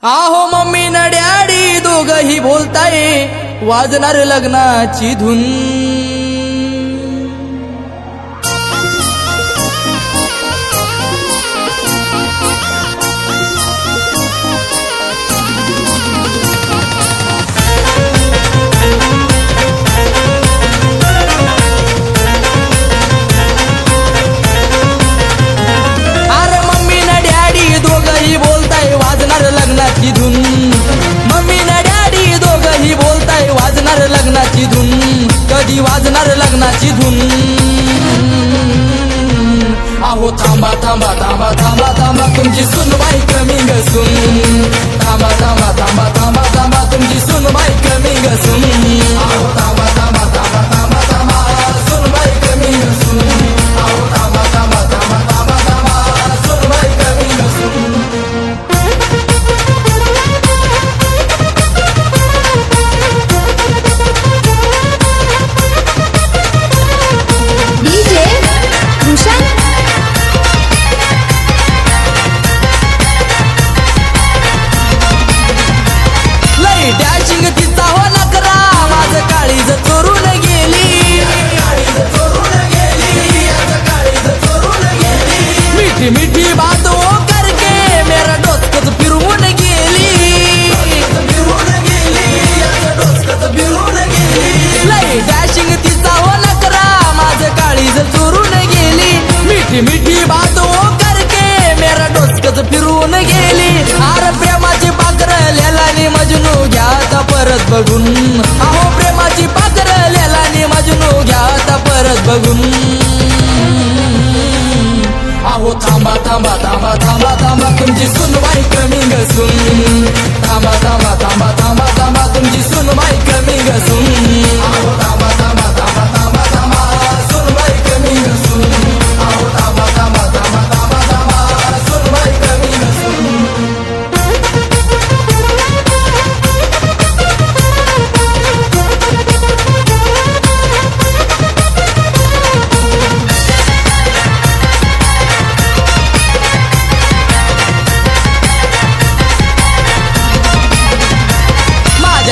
आहो मम्मी न डॅडी दोघही बोलताय वाजणार लग्नाची धून। लग्नाची धून मम्मी न डॅडी दोघही बोलताय वाजणार लग्नाची धून। कधी वाजणार लग्नाची धून। आहो थांबा थांबा थांबा थांबा थांबा तुमची सुनबाई कमी गसून। थांबा थांबा थांबा थांबा थांबा तुमची सुनबाई कमी गसून। आहो थांबा थांबा थांबा थांबा थांबा सुनबाई कमी गसून। आहो थांबा थांबा थांबा थांबा थांबा सुनबाई कमी गसून। मीठी बातों करके मेरा डोसकत फिरवून गेली। लई डॅशिंग तिचा हो नकरा माझं काळीज चोरून गेली। मीठी मीठी बातों करके मेरा डोसकत फिरवून गेली। आर प्रेमाची पाखर लेलानी मजनू घ्या आता परत बघून। अहो प्रेमाची पाखर लेलानी मजनू घ्या आता परत बघून। आहो थांबा थांबा थांबा थांबा थांबा तुमची सुनबाई कमी गसून। थांबा थांबा थांबा थांबा थांबा तुमची सुनबाई कमी गसून। आहो थांबा थांबा थांबा थांबा थांबा सुनबाई कमी गसून। आहो थांबा थांबा थांबा थांबा थांबा सुनबाई कमी गसून।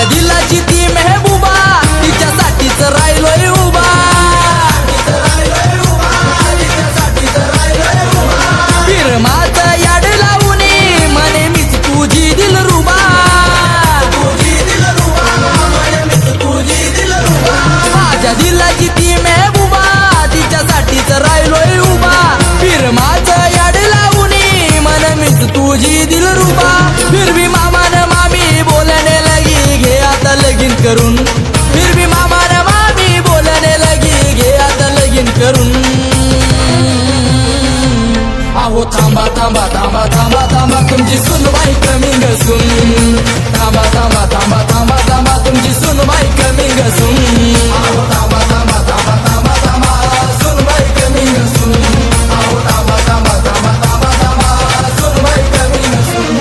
दिलाची ती मेहबूबा तिच्यासाठीच राहिलोय उभा। फिरमाच याड लावून म्हणे मीच तुझी दिलरुबा। माझ्या दिलाची ती मेहबूबा तिच्यासाठीच राहिलोय उभा। फिरमाच याड लावून म्हणे मीच तुझी दिलरुबा। फिर भी मामा न मामी बोलने लगी घे आता लगीन करून। फिर भी मामा न मामी बोलने लगी घे आता लगीन करून। आहो थांबा थांबा थांबा थांबा थांबा तुमची सुनबाई कमी गसून। थांबा थांबा थांबा थांबा थांबा तुमची सुनबाई कमी गसून। आहो थांबा थांबा थांबा थांबा थांबा सुनबाई कमी गसून। आहो थांबा थांबा थांबा थांबा थांबा सुनबाई कमी गसून।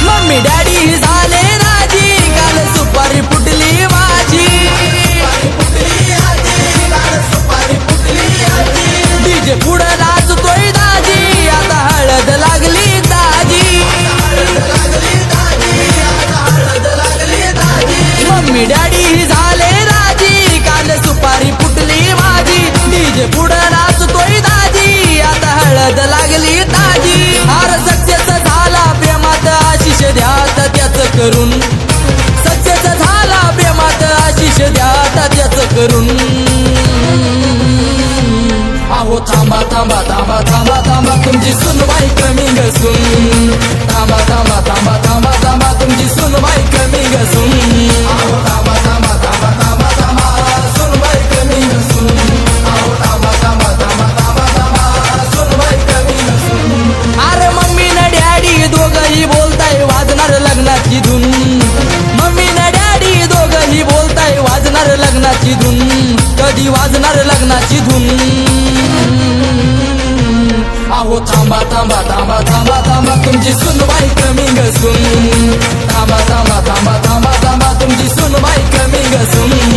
मम्मी डॅडी झाले राजी काल सुपारी फुटली माझी। डीजे पुढं नाचतोय दाजी आता हळद लागली ताजी। मम्मी डॅडी झाले राजी काल सुपारी फुटली माझी। डीजे पुढं नाचतोय दाजी आता हळद लागली ताजी। हार सक्सेस झाला प्रेमात आशिष द्या आता त्याच करून। सक्सेस झाला प्रेमात आशिष द्या आता त्याच करून। आहो थांबा थांबा थांबा थांबा थांबा तुमची सुनबाई कमी गसून। थांबा थांबा थांबा थांबा थांबा तुमची सुनबाई कमी गसून। आहो थांबा थांबा थांबा थांबा थांबा सुनबाई कमी गसून। आहो थांबा थांबा थांबा थांबा थांबा सुनबाई कमी गसून। अरे मम्मी न डॅडी दोघही बोलताय वाजणार लग्नाची धून। मम्मी न डॅडी दोघही बोलताय वाजणार लग्नाची धून। कधी वाजणार लग्नाची धून। आहो थांबा थांबा थांबा थांबा थांबा तुमची सुनबाई कमी ग सून थांबा थांबा थांबा थांबा थांबा तुमची सुनबाई कमी ग सून